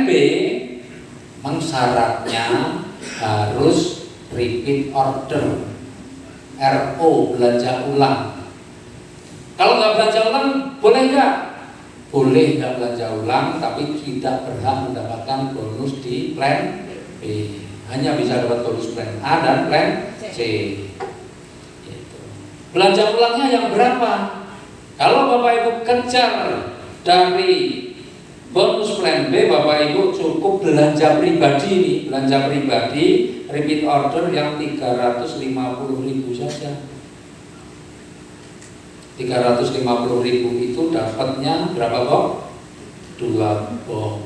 plan B syaratnya harus repeat order, RO, belanja ulang. Kalau nggak belanja ulang, boleh nggak? Boleh nggak belanja ulang, tapi tidak berhak mendapatkan bonus di plan B. Hanya bisa dapat bonus plan A dan plan C. Gitu. Belanja ulangnya yang berapa? Kalau Bapak Ibu kejar dari bonus plan B, Bapak Ibu cukup belanja pribadi nih, belanja pribadi repeat order yang 350.000 saja. 350.000 itu dapatnya berapa box? 2 box.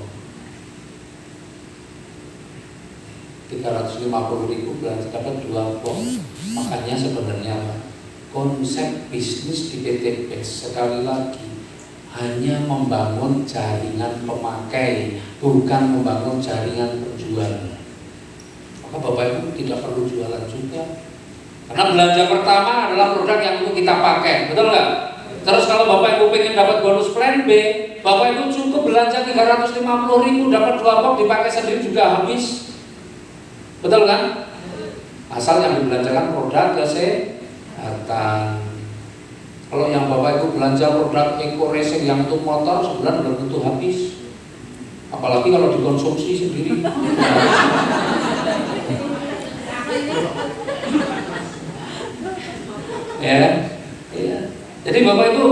350.000 belanja dapat 2 box. Makanya sebenarnya konsep bisnis di PT PES sekali lagi hanya membangun jaringan pemakai, bukan membangun jaringan penjual. Maka Bapak Ibu tidak perlu jualan juga, karena belanja pertama adalah produk yang untuk kita pakai, betul nggak? Terus kalau Bapak Ibu pengen dapat bonus plan B, Bapak Ibu cukup belanja 350.000, dapat 2 box, dipakai sendiri juga habis, betul kan? Asal yang dibelanjakan produk kesehatan. Kalau yang Bapak Ibu belanja produk Eco Racing yang untuk motor, sebulan belum tentu habis. Apalagi kalau dikonsumsi sendiri. Ya. Jadi Bapak Ibu,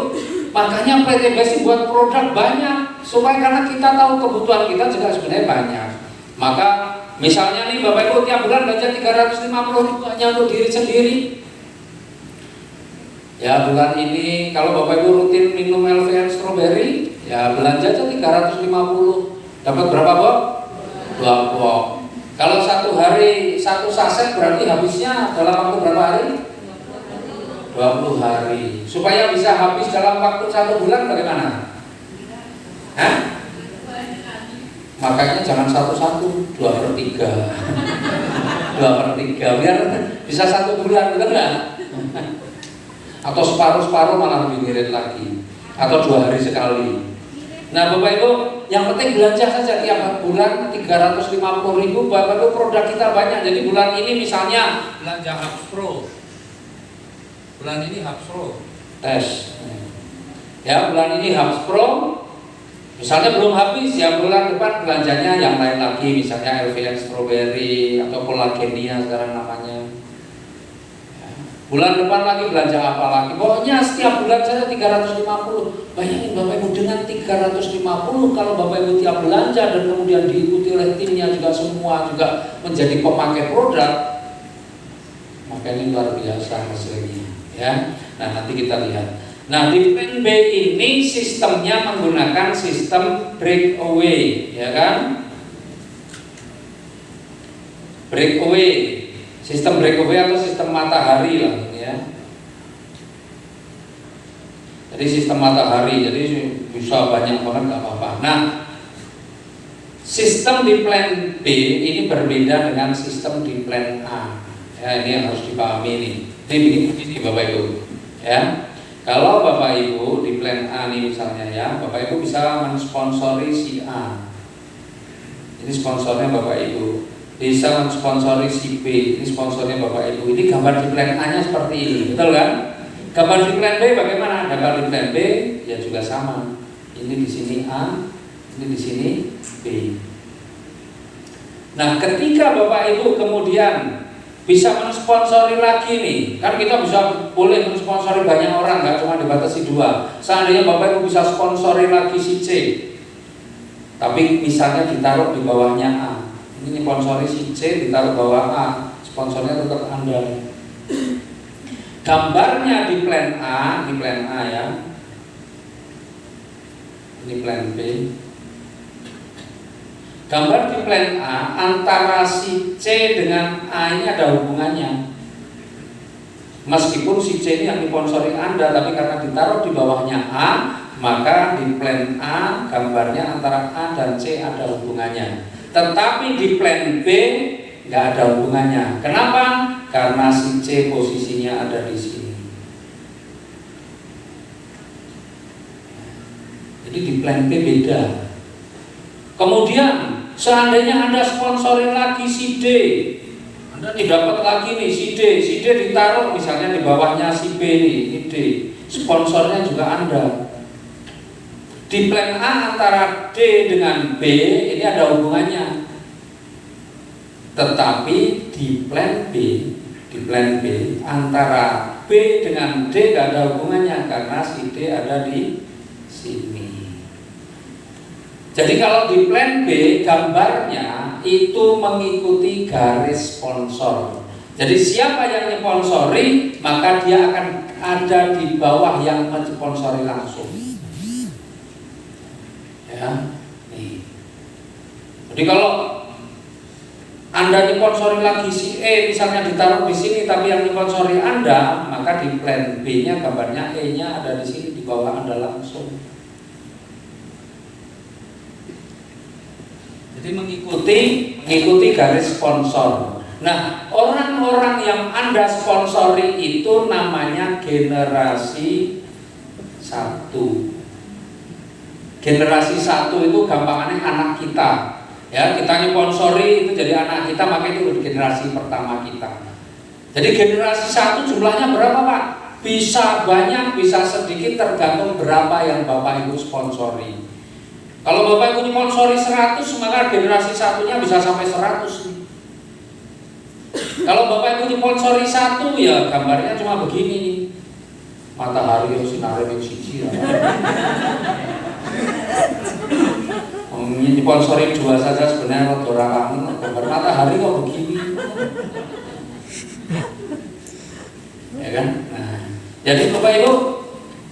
makanya PT PES buat produk banyak, supaya karena kita tahu kebutuhan kita juga sebenarnya banyak. Maka misalnya nih Bapak Ibu tiap bulan belanja 350.000 hanya untuk diri sendiri. Ya bulan ini kalau Bapak Ibu rutin minum LVN strawberry, ya belanja aja 350. Dapat berapa box? 2 box. Kalau satu hari 1 saset berarti habisnya dalam waktu berapa hari? 20 hari. Supaya bisa habis dalam waktu 1 bulan bagaimana? Hah? Makanya jangan 1-1, 2/3. 2/3 biar bisa 1 bulan, betul nggak? Atau separuh-separuh malah lebih ngirit lagi, atau 2 hari sekali. Nah Bapak Ibu, yang penting belanja saja tiap bulan 350.000. Bapak Ibu produk kita banyak. Jadi bulan ini misalnya belanja Hubs Pro, bulan ini Hubs Pro tes. Ya bulan ini Hubs Pro, misalnya belum habis, ya bulan depan belanjanya yang lain lagi, misalnya LVN strawberry atau kolagenia sekarang namanya. Bulan depan lagi belanja apa lagi? Pokoknya setiap bulan saja 350. Bayangin Bapak Ibu, dengan 350 kalau Bapak Ibu tiap belanja dan kemudian diikuti oleh timnya juga semua juga menjadi pemakai produk, maka ini luar biasa hasilnya. Ya, nah nanti kita lihat. Nah di plan B ini sistemnya menggunakan sistem breakaway, ya kan? Breakaway. Sistem breakaway atau sistem matahari lah ini ya. Jadi sistem matahari, jadi bisa banyak banget nggak apa-apa. Nah, sistem di plan B ini berbeda dengan sistem di plan A. Ya, ini yang harus dipahami nih. Ini Bapak Ibu. Ya, kalau Bapak Ibu di plan A nih misalnya ya, Bapak Ibu bisa mensponsori si A. Ini sponsornya Bapak Ibu. Bisa mensponsori si B, ini sponsornya Bapak Ibu. Ini gambar di plan A nya seperti ini, betul kan? Gambar di plan B bagaimana? Gambar di plan B ya juga sama. Ini di sini A, ini di sini B. Nah, ketika Bapak Ibu kemudian bisa mensponsori lagi nih, kan kita bisa boleh mensponsori banyak orang, nggak cuma dibatasi 2. Seandainya Bapak Ibu bisa sponsori lagi si C, tapi misalnya ditaruh di bawahnya A. Ini sponsori si C ditaruh bawah A, sponsornya tetap Anda. Gambarnya di plan A ya. Ini plan B. Gambar di plan A antara si C dengan A ini ada hubungannya. Meskipun si C ini yang sponsori Anda, tapi karena ditaruh di bawahnya A, maka di plan A gambarnya antara A dan C ada hubungannya. Tetapi di plan B nggak ada hubungannya. Kenapa? Karena si C posisinya ada di sini. Jadi di plan B beda. Kemudian seandainya Anda sponsorin lagi si D, Anda nih dapat lagi nih si D ditaruh misalnya di bawahnya si B nih, ini D, sponsornya juga Anda. Di plan A antara D dengan B ini ada hubungannya. Tetapi di plan B antara B dengan D gak ada hubungannya karena si D ada di sini. Jadi kalau di plan B gambarnya itu mengikuti garis sponsor. Jadi siapa yang nyponsori maka dia akan ada di bawah yang mensponsori langsung. Ya, nih. Jadi kalau Anda nyponsori lagi si E misalnya ditaruh di sini tapi yang nyponsori Anda, maka di plan B-nya gambarnya E-nya ada di sini di bawah Anda langsung. Jadi mengikuti garis sponsor. Nah, orang-orang yang Anda sponsori itu namanya generasi 1. Generasi 1 itu gampangannya anak kita. Ya, kita nyponsori itu jadi anak kita, maka itu generasi pertama kita. Jadi generasi 1 jumlahnya berapa, Pak? Bisa banyak, bisa sedikit tergantung berapa yang Bapak Ibu sponsori. Kalau Bapak Ibu nyponsori 100, maka generasi 1-nya bisa sampai 100. Kalau Bapak Ibu nyponsori 1, ya gambarnya cuma begini nih. Matahari yang sinar yang siji. Nyponsori 2 saja sebenarnya rada ora kangen, gambar matahari kok begini. Ya kan? Nah, jadi Bapak Ibu,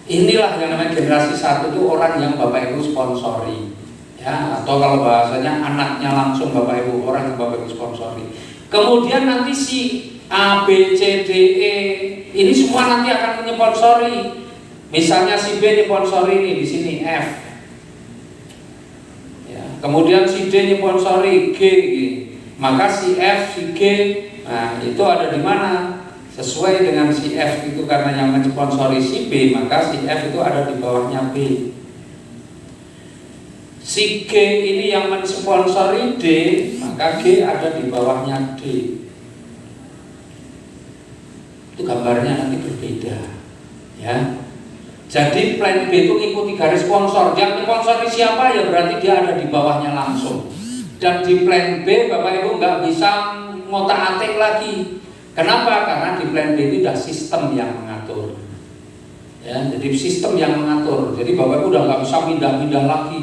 inilah yang namanya generasi 1 itu orang yang Bapak Ibu sponsori. Ya, atau kalau bahasanya anaknya langsung Bapak Ibu, orang yang Bapak Ibu sponsori. Kemudian nanti si A, B, C, D, E ini semua nanti akan menyponsori. Misalnya si B nyponsori ini di sini F. Ya, kemudian si D nyponsori G, maka si F, si G, nah itu ada di mana? Sesuai dengan si F itu karena yang mensponsori si B, maka si F itu ada di bawahnya B. Si G ini yang mensponsori D, maka G ada di bawahnya D. Itu gambarnya nanti berbeda, ya. Jadi plan B itu ikuti garis sponsor. Yang sponsori siapa ya berarti dia ada di bawahnya langsung. Dan di plan B Bapak Ibu nggak bisa ngotak-atik lagi. Kenapa? Karena di plan B itu sudah sistem yang mengatur. Ya, jadi sistem yang mengatur. Jadi Bapak Ibu udah nggak bisa pindah-pindah lagi.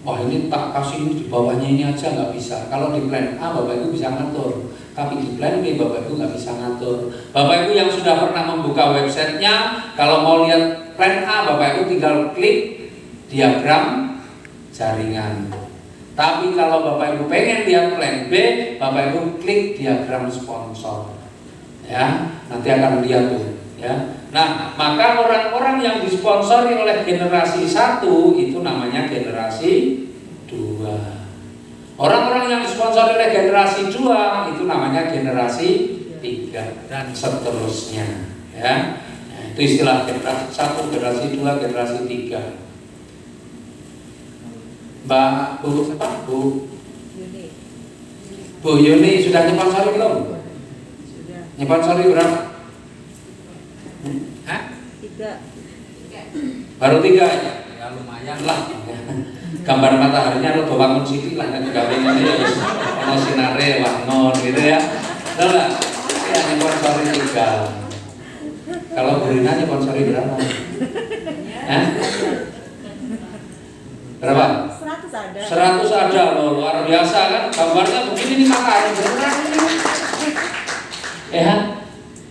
Wah ini tak kasih ini di bawahnya ini aja, nggak bisa. Kalau di plan A Bapak Ibu bisa ngatur, tapi di plan B Bapak Ibu nggak bisa ngatur. Bapak Ibu yang sudah pernah membuka websitenya, kalau mau lihat plan A Bapak Ibu tinggal klik diagram jaringan. Tapi kalau Bapak Ibu pengen lihat plan B, Bapak Ibu klik diagram sponsor. Ya, nanti akan lihat tuh. Ya. Nah, maka orang-orang yang disponsori oleh generasi 1 itu namanya generasi 2. Orang-orang yang disponsori oleh generasi 2 itu namanya generasi 3 dan seterusnya. Ya. Nah, itu istilah generasi 1, generasi 2, generasi 3. Mbak Bu siapa? Bu Yuni sudah nyponsori belum? Sudah. Nyponsori berapa? Hah? 3. Baru 3 ya? Ya lumayan lah. Gambar mataharinya lo bangun sithik lah kan gawe ngene ya wis ana sinare wangun gitu ya. Betul enggak? Ya nyponsori 3. Kalau Brina nyponsori berapa? Hah? Berapa? 100 ada. 100 ada loh, luar biasa kan? Gambarnya begini nih matahari beneran ini. Ya,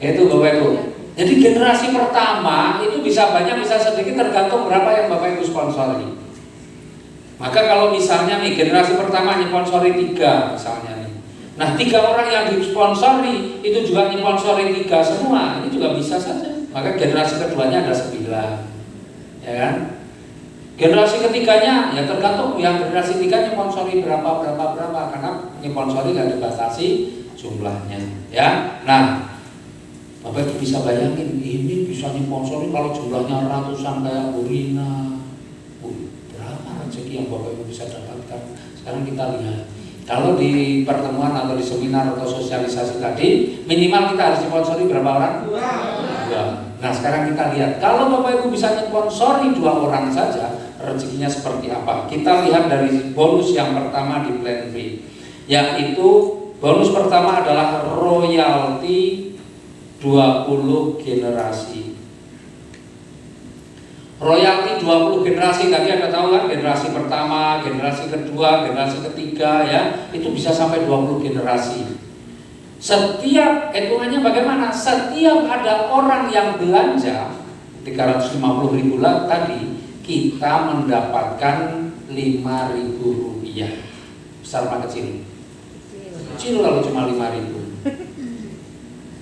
itu Bapak Ibu. Jadi generasi pertama itu bisa banyak, bisa sedikit tergantung berapa yang Bapak Ibu sponsori. Maka kalau misalnya nih generasi pertama nyponsori 3 misalnya nih. Nah 3 orang yang disponsori itu juga nyponsori 3 semua, ini juga bisa saja. Maka generasi keduanya ada 9. Ya kan? Generasi ketiganya ya tergantung yang generasi 3 nyponsori berapa karena nyponsori nggak dibatasi jumlahnya. Ya. Nah, Bapak Ibu bisa bayangin ini bisa nyponsori kalau jumlahnya ratusan kayak Bu Rina. Berapa rezeki yang Bapak Ibu bisa dapatkan? Sekarang kita lihat, kalau di pertemuan atau di seminar atau sosialisasi tadi, minimal kita harus sponsori berapa orang? 2. Nah sekarang kita lihat, kalau Bapak Ibu bisa sponsori 2 orang saja, rezekinya seperti apa? Kita lihat dari bonus yang pertama di Plan B, yaitu bonus pertama adalah royalti 20 generasi. Royalti 20 generasi, tadi Anda tahu kan, generasi pertama, generasi kedua, generasi ketiga ya, itu bisa sampai 20 generasi. Setiap hitungannya bagaimana? Setiap ada orang yang belanja 350.000 lah tadi, kita mendapatkan 5.000 rupiah. Besar apa kecil? Kecil kalau cuma 5.000.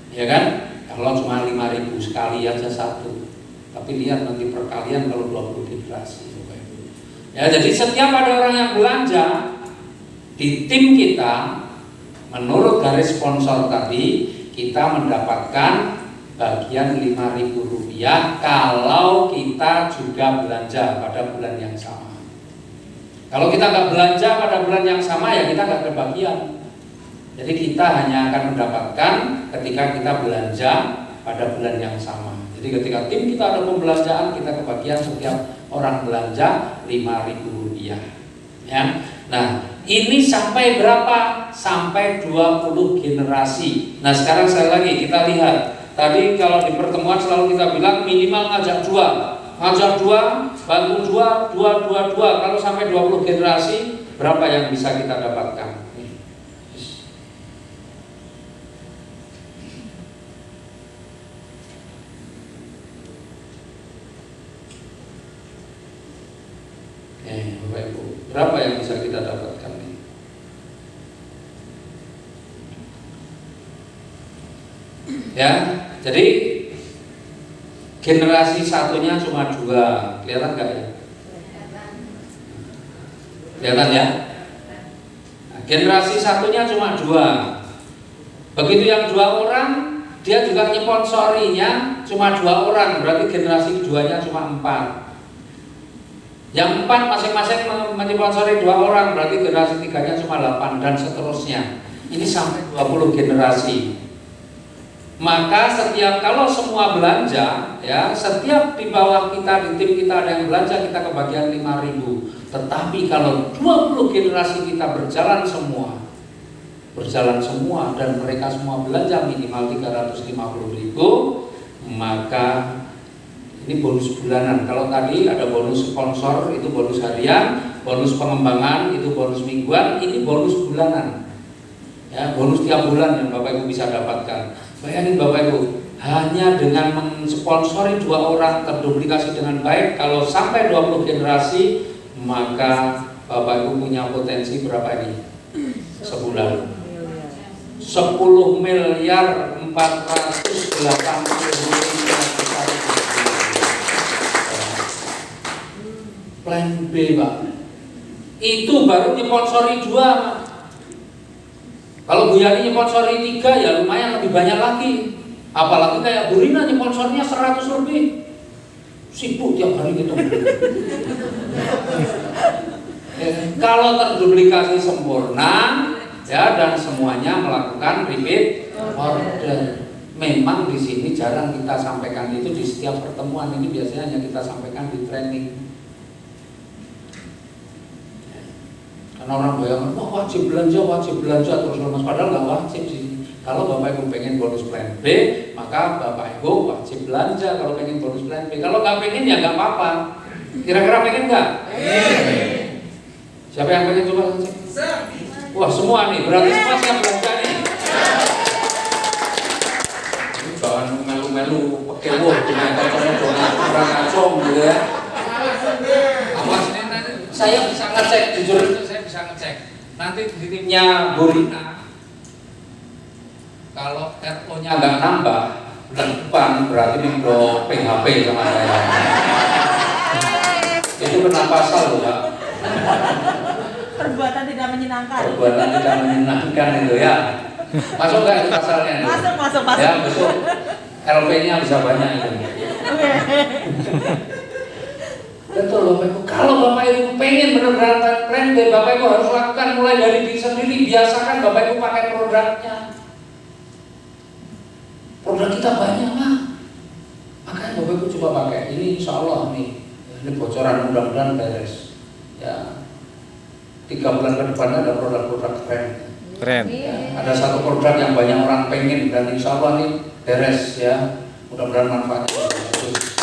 Ya kan? Kalau cuma 5.000 sekali aja satu. Tapi lihat nanti perkalian kalau 20 generasi. Ya, jadi setiap ada orang yang belanja di tim kita, menurut garis sponsor tadi, kita mendapatkan bagian 5.000 rupiah kalau kita juga belanja pada bulan yang sama. Kalau kita nggak belanja pada bulan yang sama, ya kita nggak kebagian. Jadi kita hanya akan mendapatkan ketika kita belanja pada bulan yang sama. Jadi ketika tim kita ada pembelanjaan, kita kebagian setiap orang belanja 5.000 rupiah. Ya. Nah, ini sampai berapa? Sampai 20 generasi. Nah, sekarang sekali lagi kita lihat. Tadi kalau di pertemuan selalu kita bilang minimal ngajak 2. Ngajak 2, bantu 2, 2. Kalau sampai 20 generasi, berapa yang bisa kita dapatkan? Bapak Ibu, berapa yang bisa kita dapatkan nih? Ya, jadi generasi satunya cuma 2, kelihatan nggak ya? Kelihatan ya? Nah, generasi satunya cuma 2. Begitu yang 2 orang, dia juga nyponsorinya cuma 2 orang, berarti generasi keduanya cuma 4. Yang 4 masing-masing menyponsori 2 orang, berarti generasi 3-nya cuma 8 dan seterusnya. Ini sampai 20 generasi. Maka setiap kalau semua belanja, ya, setiap di bawah kita, di tim kita ada yang belanja, kita kebagian 5.000. Tetapi kalau 20 generasi kita berjalan semua dan mereka semua belanja minimal 350.000, maka ini bonus bulanan. Kalau tadi ada bonus sponsor, itu bonus harian, bonus pengembangan, itu bonus mingguan, ini bonus bulanan. Ya, bonus tiap bulan yang Bapak Ibu bisa dapatkan. Bayangin Bapak Ibu, hanya dengan mensponsori 2 orang terduplikasi dengan baik, kalau sampai 20 generasi, maka Bapak Ibu punya potensi berapa ini? Sebulan 10 miliar 480 Plan B, Pak. Itu baru nyponsori 2, Pak. Kalau Bu Yani nyponsori 3, ya lumayan lebih banyak lagi. Apalagi kayak Bu Rina nyponsornya 100 lebih. Sibuk tiap hari gitu. Kalau terduplikasi sempurna, ya, dan semuanya melakukan repeat order. Memang di sini jarang kita sampaikan itu di setiap pertemuan. Ini biasanya hanya kita sampaikan di training. Karena orang bayangkan, wah wajib belanja terus lemas, padahal nggak wajib sih. Kalau Bapak Ibu pengen bonus Plan B, maka Bapak Ibu wajib belanja kalau pengen bonus Plan B. Kalau nggak pengen ya nggak apa-apa. Kira-kira pengen nggak? Siapa yang pengen coba? Wah semua nih, berarti semua siap belanja nih. Ini bawaan melu-melu pakai dengan kurang acong gitu ya. Awas nih, saya bisa ngecek, jujur itu saya bisa ngecek. Nanti di timnya Bu Rina, kalau RO-nya nggak nambah bulan depan, berarti Minggu PHP sama saya. Itu kena pasal loh, Pak. Perbuatan tidak menyenangkan. Perbuatan tidak menyenangkan itu ya. Masuk nggak itu pasalnya? Masuk. Ya, besok LP-nya bisa banyak itu. Oke. Betul loh, Kalau Bapak Ibu pengen benar-benar plan B, Bapak Ibu harus lakukan mulai dari diri sendiri. Biasakan Bapak Ibu pakai produknya. Produk kita banyak mah, makanya Bapak Ibu coba pakai. Ini insya Allah nih, ini bocoran, mudah-mudahan beres. Ya, 3 bulan ke depan ada produk-produk keren. Ya, ada satu produk yang banyak orang pengen dan insya Allah nih beres ya. Mudah-mudahan manfaatnya bagus.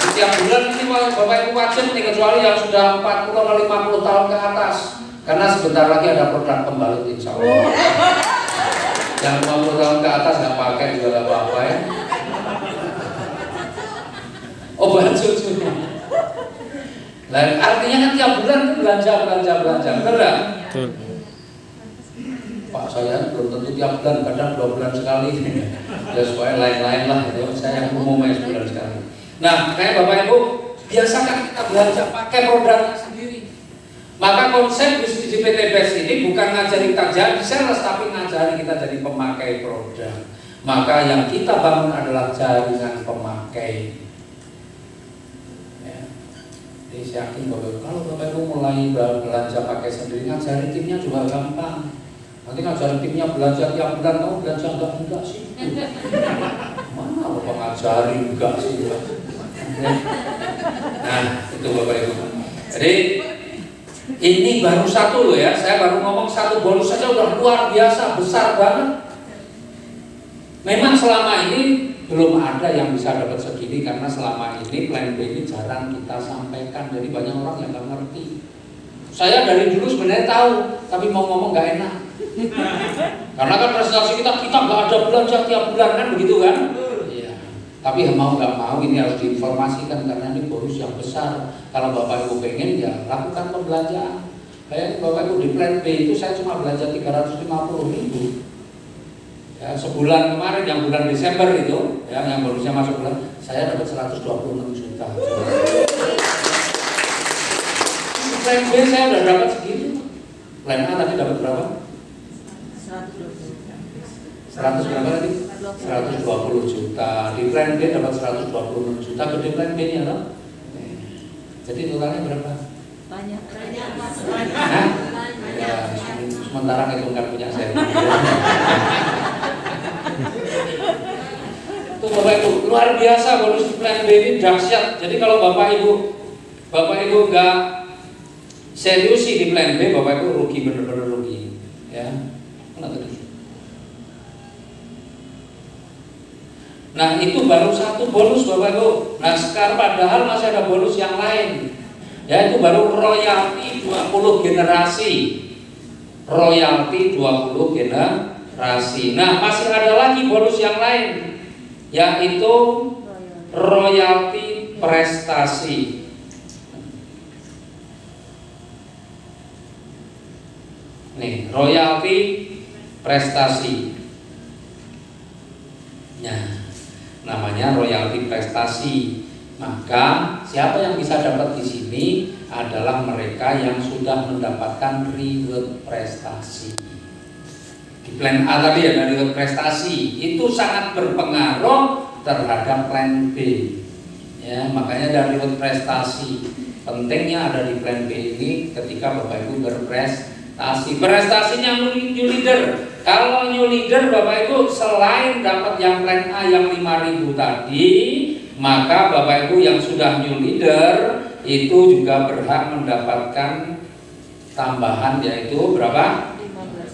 Setiap bulan ini Bapak Ibu wajib nih, kecuali yang sudah 40 atau 50 tahun ke atas, karena sebentar lagi ada produk pembalut insya Allah. Yang 50 tahun ke atas nggak pakai juga nggak apa-apa ya. Obat susunya. Nah, artinya kan tiap bulan itu belanja, betul nggak? Betul. Pak saya belum tentu tiap bulan, kadang 2 bulan sekali. Ya supaya lain-lain lah, itu saya yang umumnya sebulan sekali. Nah, kayak Bapak Ibu, biasakan kita belanja pakai produknya sendiri. Maka konsep bisnis di PT BEST ini bukan ngajari kita jadi sales, tapi ngajari kita jadi pemakai produk. Maka yang kita bangun adalah jaringan pemakai. Ya. Jadi saya yakin kalau Bapak Ibu mulai belanja pakai sendiri, ngajari timnya juga gampang. Nanti ngajari timnya belanja tiap bulan, kamu belanja enggak sih? Mana Bapak ngajari enggak sih? Nah, itu Bapak Ibu. Jadi ini baru satu loh ya, saya baru ngomong satu bonus saja udah luar biasa, besar banget. Memang selama ini belum ada yang bisa dapat segini karena selama ini plan B ini jarang kita sampaikan, jadi banyak orang yang nggak ngerti. Saya dari dulu sebenarnya tahu, tapi mau ngomong nggak enak. Karena kan prestasi kita nggak ada belanja tiap bulan kan begitu kan? Tapi mau nggak mau ini harus diinformasikan karena ini bonus yang besar. Kalau Bapak Ibu pengen ya lakukan pembelanjaan. Kayak Bapak Ibu di plan B itu saya cuma belanja 350.000. Ya, sebulan kemarin yang bulan Desember itu, ya, yang bonusnya masuk bulan, saya dapat 126 juta. Plan B saya udah dapat segitu. Plan A tadi dapat berapa? 100 berapa tadi? 120 juta. Di plan B dapat 126 juta. Gede plan B nya loh. Jadi totalnya berapa? Banyak. Nah, ya, sementara itu nggak punya saya. Itu Bapak Ibu luar biasa bonus di plan B ini dahsyat. Jadi kalau Bapak Ibu nggak seriusi di plan B, Bapak Ibu rugi, bener-bener rugi. Ya, nah itu baru satu bonus Bapak Ibu. Nah sekarang padahal masih ada bonus yang lain, yaitu baru royalti 20 generasi. Royalti 20 generasi. Nah masih ada lagi bonus yang lain, yaitu royalti prestasi. Nih, royalti prestasi. Nah, namanya royalti prestasi. Maka siapa yang bisa dapat di sini adalah mereka yang sudah mendapatkan reward prestasi. Di plan A tadi ada reward prestasi, itu sangat berpengaruh terhadap plan B. Ya, makanya ada reward prestasi. Pentingnya ada di plan B ini ketika Bapak Ibu berprestasi. Prestasinya new leader. Kalau new leader Bapak Ibu selain dapat yang plan A yang 5.000 tadi, maka Bapak Ibu yang sudah new leader itu juga berhak mendapatkan tambahan, yaitu berapa?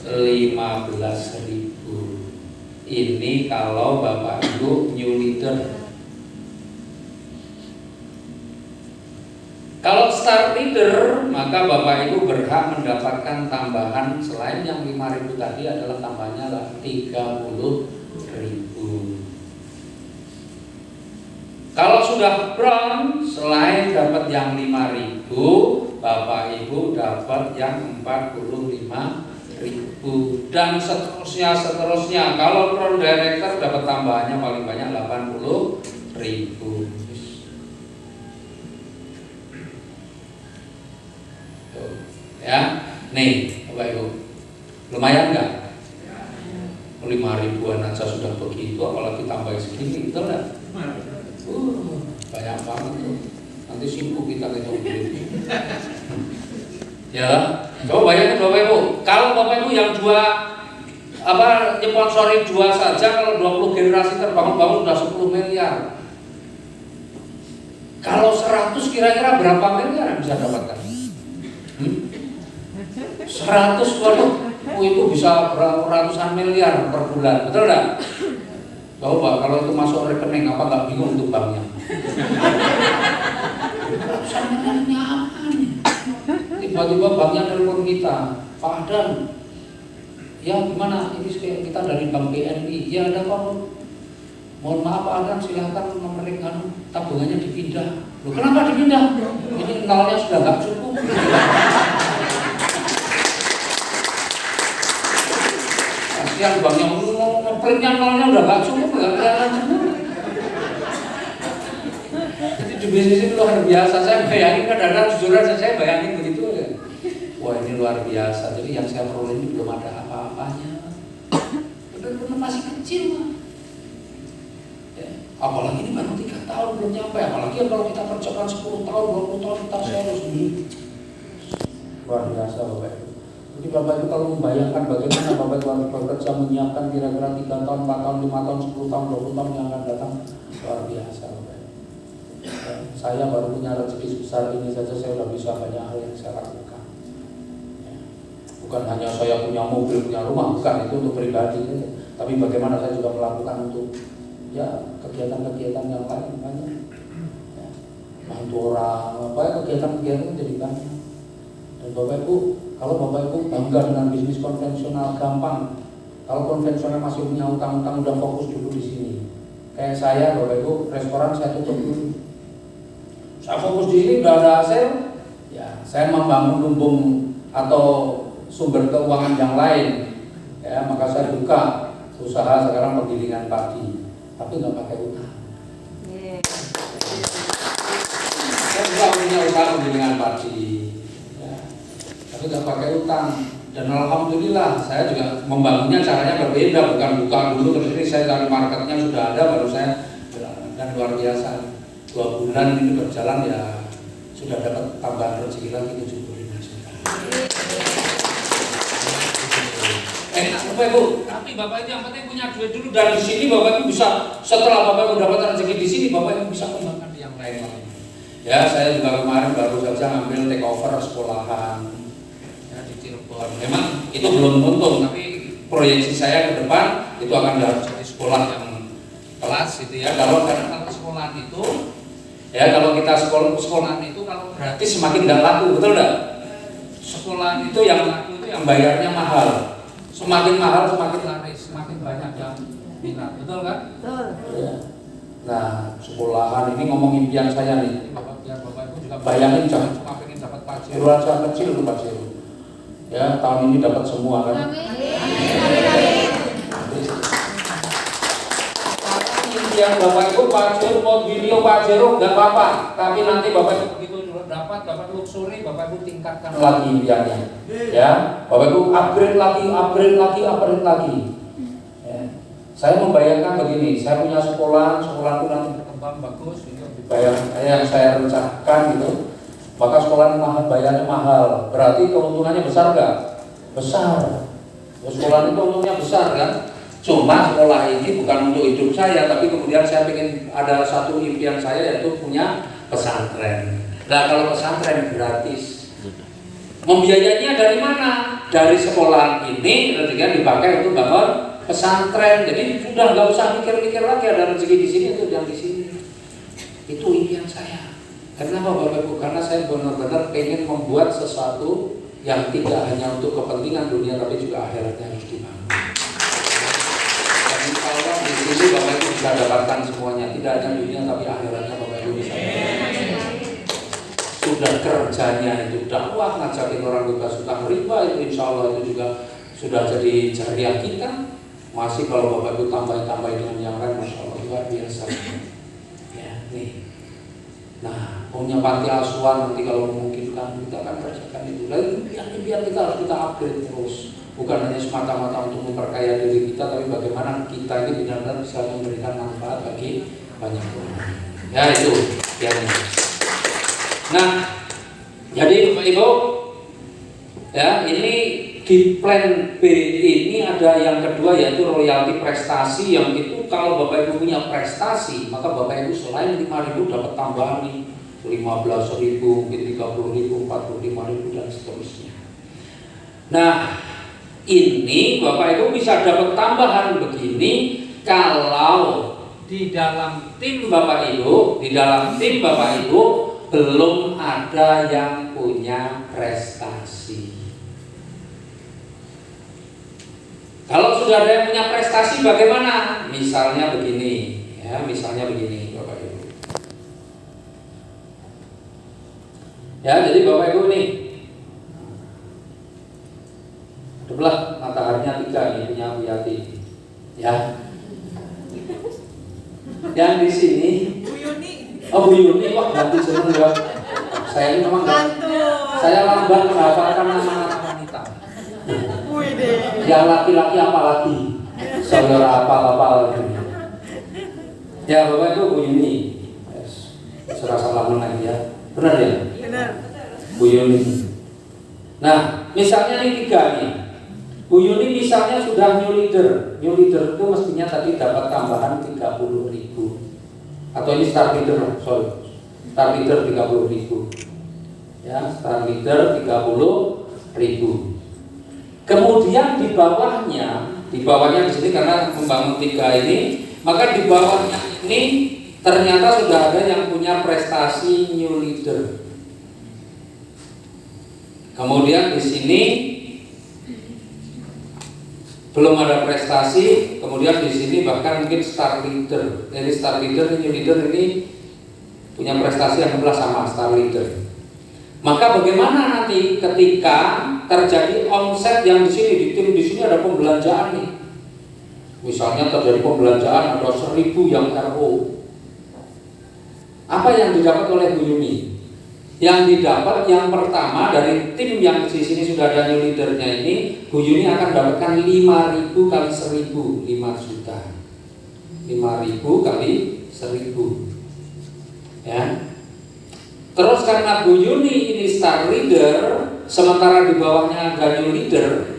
15.000. Ini kalau Bapak Ibu new leader. Kalau start leader, maka Bapak Ibu berhak mendapatkan tambahan selain yang 5.000 tadi adalah tambahnya 30.000. Kalau sudah bronze, selain dapat yang 5.000, Bapak Ibu dapat yang 45.000 dan seterusnya. Kalau crown director dapat tambahannya paling banyak 80.000. Ya, nih Bapak Ibu, lumayan nggak? 5.000-an aja sudah begitu, apalagi tambah segini, betul nggak? Banyak banget tuh. nanti sibuk kita itu. Ya, coba bayangin Bapak Ibu, kalau Bapak Ibu yang nyponsori 2 saja, kalau 20 generasi terbangun sudah 10 miliar. Kalau 100 kira-kira berapa miliar yang bisa dapatkan? 100 waduh, itu bisa ratusan miliar per bulan, betul enggak? Coba kalau itu masuk rekening, apa nggak bingung untuk banknya? Ratusan miliarnya apa nih? Tiba-tiba banknya telepon kita, Pak Adan, ya gimana? Ini kita dari Bank BNI, ya ada Pak. Mohon maaf Pak Adan, silahkan memberikan tabungannya dipindah. Loh, kenapa dipindah? Ini nolnya sudah nggak cukup. Kasihan banknya, ngeprintnya nolnya udah nggak cukup, nggak kelihatan semua. Jadi di bisnis itu luar biasa. Saya bayangin kadang-kadang jujur aja saya bayangin begitu ya. Wah ini luar biasa. Jadi yang saya peroleh ini belum ada apa-apanya. Benar-benar masih kecil mah. Apalagi ini baru 3 tahun belum nyampe, apalagi kalau kita kerjakan 10 tahun, 20 tahun kita serius ini. Luar biasa Bapak Ibu. Jadi Bapak Ibu kalau membayangkan bagaimana Bapak Ibu harus bekerja menyiapkan kira-kira 3 tahun, 4 tahun, 5 tahun, 10 tahun, 20 tahun yang akan datang, luar biasa Bapak Ibu. Saya baru punya rezeki sebesar ini saja, saya sudah bisa banyak hal yang saya lakukan. Bukan hanya saya punya mobil, punya rumah, bukan, itu untuk pribadi, tapi bagaimana saya juga melakukan untuk ya kegiatan-kegiatan yang lain banyak, ya, bantu orang, kegiatan-kegiatan jadi banyak. Dan Bapak Ibu, kalau Bapak Ibu bangga dengan bisnis konvensional gampang. Kalau konvensional masih punya utang-utang, udah fokus dulu di sini. Kayak saya, Bapak Ibu, restoran saya tutup dulu. Saya fokus di sini, udah ada hasil, ya saya membangun lumbung atau sumber keuangan yang lain, ya maka saya buka usaha sekarang penggilingan padi. Tapi nggak pakai utang. Saya juga punya usaha penggilingan padi, ya. Tapi nggak pakai utang. Dan alhamdulillah saya juga membangunnya caranya berbeda, bukan buka dulu terus ini saya cari marketnya sudah ada baru saya jalan. Dan luar biasa 2 bulan ini berjalan ya sudah dapat tambahan rezeki lagi 75 juta. Bapak Ibu, tapi Bapak Ibu yang penting punya duit dulu dari sini Bapak Ibu bisa setelah Bapak Ibu dapat rezeki di sini Bapak Ibu bisa kembangkan di yang lain. Ya saya juga kemarin baru saja ngambil take over sekolahan ya, di Cirebon. Memang itu belum untung tapi proyeksi saya ke depan itu akan jadi sekolah yang kelas itu ya. Kalau sekolahan itu ya kalau kita sekolahan itu kalau gratis semakin nggak laku, betul nggak? Sekolahan itu yang laku itu yang bayarnya mahal. Semakin mahal semakin laris, semakin banyak yang minat, betul kan? Betul. Ya. Nah, sekolahan ini ngomong impian saya nih. Bapak Ibu juga bayangin jangan cuma pengen dapat pajero aja kecil tuh pajero. Ya, tahun ini dapat semua kan? Impian Bapak Ibu pajero, mobilio pajero nggak apa-apa, tapi nanti Bapak Ibu begitu dapat luxury, Bapak Ibu tingkatkan lagi impiannya. Ya, Bapak Ibu upgrade lagi. Ya. Saya membayangkan begini, saya punya sekolahku nanti berkembang bagus, ini yang saya rencanakan gitu. Maka sekolah bayarnya mahal, berarti keuntungannya besar nggak? Besar. Sekolah itu untungnya besar kan? Cuma sekolah ini bukan untuk hidup saya, tapi kemudian saya ingin ada satu impian saya yaitu punya pesantren. Nah kalau pesantren gratis, membiayainya dari mana? Dari sekolah ini rezekinya dipakai untuk bangun pesantren. Jadi sudah nggak usah mikir-mikir lagi ada rezeki di sini atau yang di sini. Itu impian saya. Kenapa Bapak Ibu? Karena saya benar-benar ingin membuat sesuatu yang tidak hanya untuk kepentingan dunia tapi juga akhiratnya harus dibangun. Dan insya Allah di sini Bapak Ibu bisa dapatkan semuanya, tidak hanya dunia tapi akhiratnya Bapak Ibu bisa. Sudah kerjanya itu dakwah, ngajakin orang bebas hutang riba, itu insya Allah itu juga sudah jadi jariah kita. Masih kalau Bapak Ibu tambah-tambah dengan yang lain, masya Allah luar biasa. Ya, nih. Nah, punya panti asuhan nanti kalau memungkinkan kita akan kerjakan itu. Lalu biar kita harus kita upgrade terus. Bukan hanya semata-mata untuk memperkaya diri kita, tapi bagaimana kita ini benar-benar bisa memberikan manfaat bagi banyak orang. Ya itu yang Nah, jadi Bapak Ibu, ya ini di plan B ini ada yang kedua yaitu royalti prestasi, yang itu kalau Bapak Ibu punya prestasi maka Bapak Ibu selain 5.000 dapat tambahan nih 15.000, mungkin 30.000, 45.000 dan seterusnya. Nah, ini Bapak Ibu bisa dapat tambahan begini kalau di dalam tim Bapak Ibu, belum ada yang punya prestasi. Kalau sudah ada yang punya prestasi bagaimana? Misalnya begini, ya, misalnya begini Bapak Ibu. Ya, jadi Bapak Ibu nih, belah mataharinya 3 nih punya Wiyati. Ya. Yang di sini Bu Yuni. Oh, Bu Yuni, wah ganti seneng ya. Saya ini memang saya lambat menghafalkan nama wanita. Wih deh. Yang laki-laki apalagi saudara apal-apal gitu. Ya Bapak itu Bu Yuni. Yes. Serasa lama lagi ya. Benar ya? Benar. Bu Yuni. Nah, misalnya ini 3 nih. Bu Yuni misalnya sudah new leader. New leader itu mestinya tadi dapat tambahan 30.000. Atau ini star leader, sorry. Star leader 30.000. Ya, star leader 30.000. Kemudian di bawahnya di sini karena membangun 3 ini, maka di bawahnya ini ternyata sudah ada yang punya prestasi new leader. Kemudian di sini belum ada prestasi, kemudian di sini bahkan mungkin star leader. Jadi star leader, new leader ini punya prestasi yang adalah sama star leader. Maka bagaimana nanti ketika terjadi omset yang di sini, di tim di sini ada pembelanjaan nih. Misalnya terjadi pembelanjaan ada 1.000 yang RO. Apa yang didapat oleh Bu Yuni? Yang didapat yang pertama dari tim yang di sini sudah ada new leadernya ini, Bu Yuni akan dapatkan 5.000 kali 1.000, 5 juta. 5.000 kali 1.000. Ya. Terus karena Bu Yuni ini star leader, sementara di bawahnya ada new leader,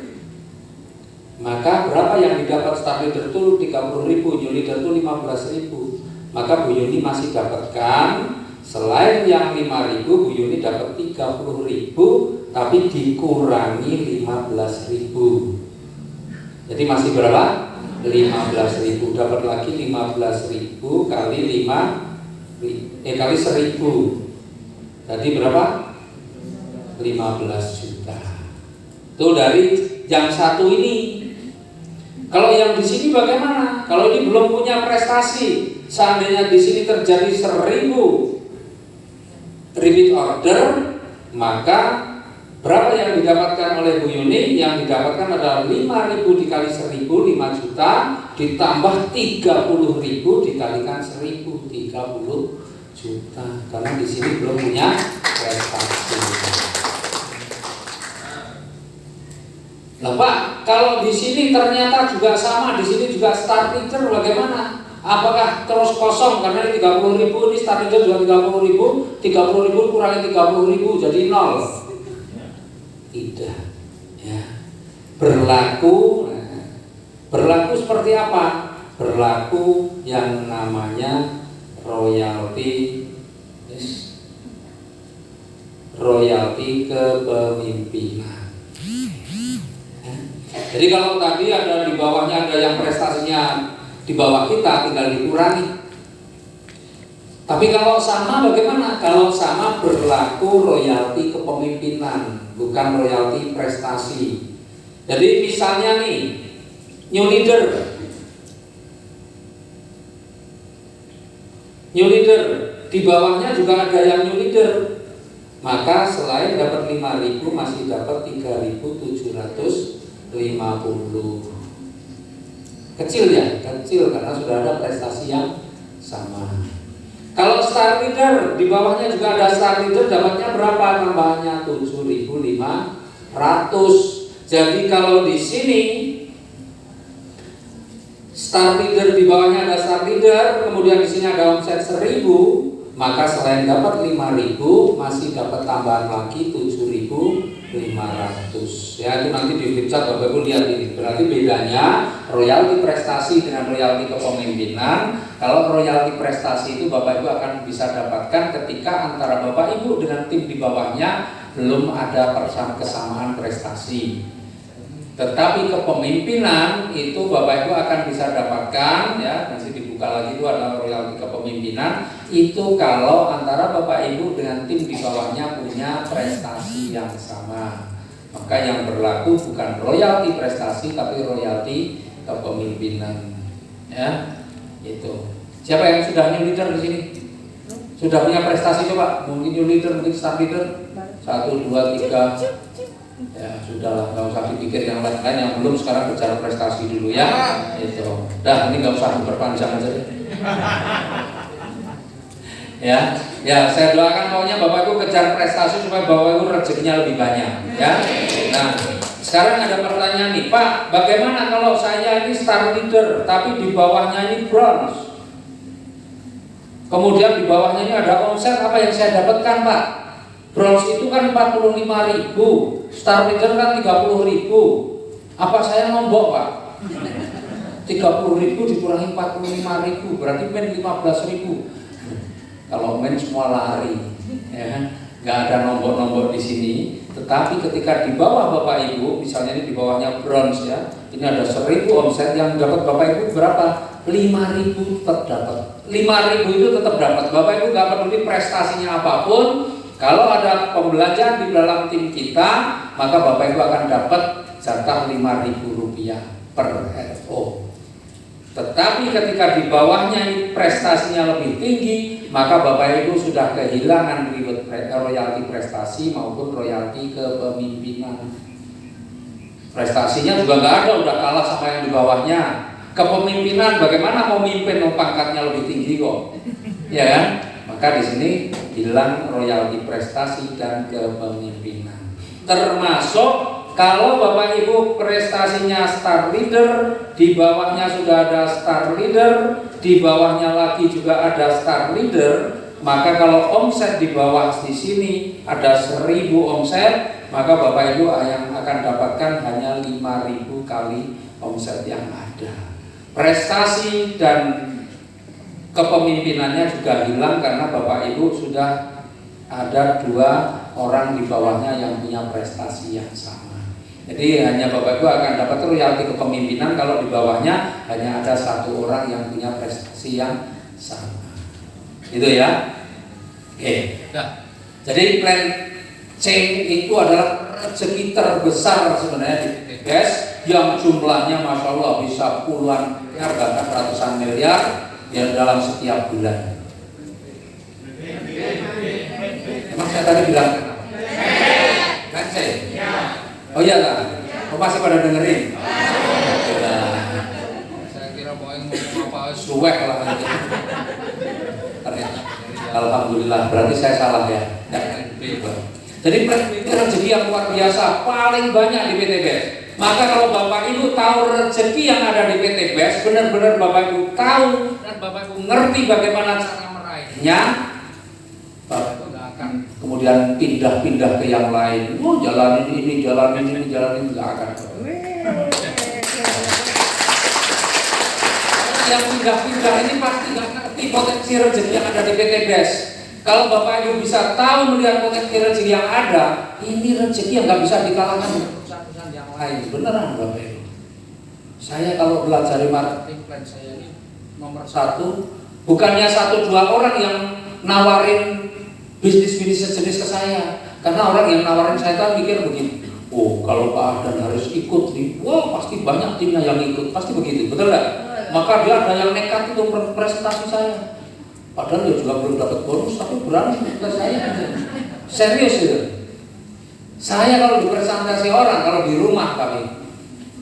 maka berapa yang didapat star leader itu 30.000, new leader itu 15.000. Maka Bu Yuni masih dapatkan selain yang 5.000, Bu Yuni dapat 30.000, tapi dikurangi 15.000. Jadi masih berapa? 15.000. Dapat lagi 15.000 kali 1.000. Tadi berapa? 15 juta. Itu dari yang satu ini. Kalau yang di sini bagaimana? Kalau ini belum punya prestasi, seandainya di sini terjadi 1.000 repeat order, maka berapa yang didapatkan oleh Bu Yuni? Yang didapatkan adalah 5.000 dikali 1.000, 5 juta, ditambah 30.000 dikalikan 1.000, 30 juta. Karena di sini belum punya prestasi. Lah Pak, kalau di sini ternyata juga sama, di sini juga star leader, bagaimana? Apakah terus kosong karena ini 30.000, ini star leader juga 30.000, 30.000 kurangi 30.000 jadi 0? Tidak. Ya. Berlaku seperti apa? Berlaku yang namanya royalti kepemimpinan. Jadi kalau tadi ada di bawahnya ada yang prestasinya di bawah kita, tinggal dikurangi. Tapi kalau sama bagaimana? Kalau sama berlaku royalti kepemimpinan, bukan royalti prestasi. Jadi misalnya nih, new leader di bawahnya juga ada yang new leader. Maka selain dapat 5.000 masih dapat 3.750. Kecil ya, kecil karena sudah ada prestasi yang sama. Kalau star leader di bawahnya juga ada star leader, dapatnya berapa tambahannya? 7.500. Jadi kalau di sini star leader di bawahnya ada star leader, kemudian di sini ada omset 1.000, maka selain dapat 5.000 masih dapat tambahan lagi 7.500. Ya, itu nanti di flipchart Bapak Ibu lihat ini. Berarti bedanya royalti prestasi dengan royalti kepemimpinan. Kalau royalti prestasi itu Bapak Ibu akan bisa dapatkan ketika antara Bapak Ibu dengan tim di bawahnya belum ada kesamaan prestasi. Tetapi kepemimpinan itu Bapak Ibu akan bisa dapatkan, ya, nanti dibuka lagi itu adalah royalti kepemimpinan. Itu kalau antara Bapak Ibu dengan tim di bawahnya punya prestasi yang sama. Maka yang berlaku bukan royalti prestasi tapi royalti kepemimpinan. Ya, itu. Siapa yang sudah new leader di sini? Sudah punya prestasi coba? Mungkin new leader, mungkin star leader. 1, 2, 3. Ya sudahlah, nggak usah dipikir yang lain-lain, yang belum sekarang kejar prestasi dulu ya. Itu. Dah, ini nggak usah diperpanjang aja. Ya, saya doakan pokoknya Bapak Ibu kejar prestasi supaya Bapak Ibu rezekinya lebih banyak. Ya. Nah, sekarang ada pertanyaan nih, Pak, bagaimana kalau saya ini star leader, tapi di bawahnya ini bronze? Kemudian di bawahnya ini ada omset, apa yang saya dapatkan, Pak? Bronze itu kan 45.000, star leader kan 30.000. Apa saya nombok, Pak? 30.000 dikurangi 45.000 berarti men 15.000. Kalau men semua lari, ya kan? Nggak ada nombok-nombok di sini. Tetapi ketika di bawah Bapak Ibu, misalnya ini di bawahnya bronze ya, ini ada 1.000 omset, yang dapat Bapak Ibu berapa? 5.000 tetap dapat. 5.000 itu tetap dapat. Bapak Ibu nggak peduli prestasinya apapun. Kalau ada pembelajaran di dalam tim kita, maka Bapak Ibu akan dapat jatah Rp5.000 per FO. Tetapi ketika di bawahnya prestasinya lebih tinggi, maka Bapak Ibu sudah kehilangan royalti prestasi maupun royalti kepemimpinan. Prestasinya juga nggak ada, udah kalah sama yang di bawahnya. Kepemimpinan bagaimana mau mimpin, pangkatnya lebih tinggi kok, ya kan? Maka di sini hilang royalti prestasi dan kepemimpinan. Termasuk kalau Bapak Ibu prestasinya star leader, di bawahnya sudah ada star leader, di bawahnya lagi juga ada star leader, maka kalau omset di bawah di sini ada 1.000 omset, maka Bapak Ibu yang akan dapatkan hanya 5.000 kali omset yang ada. Prestasi dan kepemimpinannya juga hilang karena Bapak Ibu sudah ada 2 orang di bawahnya yang punya prestasi yang sama. Jadi hanya Bapak Ibu akan dapat royalti kepemimpinan kalau di bawahnya hanya ada 1 orang yang punya prestasi yang sama. Itu ya. Oke. Nah, jadi plan C itu adalah rezeki terbesar sebenarnya di PTBS yang jumlahnya Masya Allah bisa puluhan miliar bahkan ratusan miliar ya dalam setiap bulan. Emang saya tadi bilang plan C? Oh iya kan? Oh masih pada dengerin? Saya kira Boeing ngomong apa suwek lah nanti. Ternyata alhamdulillah, berarti saya salah ya. Jadi itu rezeki yang luar biasa, paling banyak di PTBS. Maka kalau Bapak Ibu tahu rezeki yang ada di PTBS, benar-benar Bapak Ibu tahu dan Bapak Ibu ngerti bagaimana cara meraihnya, Bapak Ibu nggak akan kemudian pindah-pindah ke yang lain. Oh jalan ini, jalan ini, jalan ini, nggak akan. Yang pindah-pindah ini pasti nggak ngerti potensi rezeki yang ada di PTBS. Kalau Bapak Ibu bisa tahu melihat potensi rezeki yang ada, ini rezeki yang nggak bisa dikalahkan dengan perusahaan-perusahaan yang lain. Beneran Bapak Ibu. Saya kalau belajar marketing plan saya ini nomor 1, bukannya 1-2 orang yang nawarin bisnis-bisnis sejenis ke saya. Karena orang yang nawarin saya kan mikir begini, oh kalau Pak Ahdan harus ikut nih, wah pasti banyak timnya yang ikut, pasti begitu, betul nggak? Maka dia ada yang nekat itu presentasi saya. Padahal dia juga belum dapat bonus, tapi berani ke saya. Serius itu. Saya kalau dipresentasi orang, kalau di rumah kami,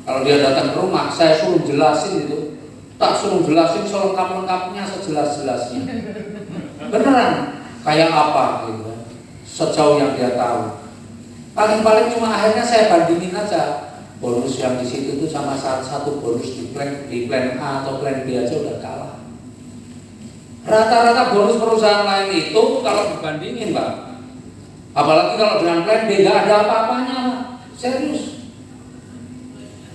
kalau dia datang ke rumah, saya suruh jelasin itu, tak suruh jelasin selengkap-lengkapnya, sejelas-jelasnya. Beneran, kayak apa gitu, sejauh yang dia tahu. Paling-paling cuma akhirnya saya bandingin aja. Bonus yang di situ itu sama satu bonus di plan A atau plan B aja udah kalah. Rata-rata bonus perusahaan lain itu kalau dibandingin Pak, apalagi kalau dengan plan B nggak ada apa-apanya Pak. Serius.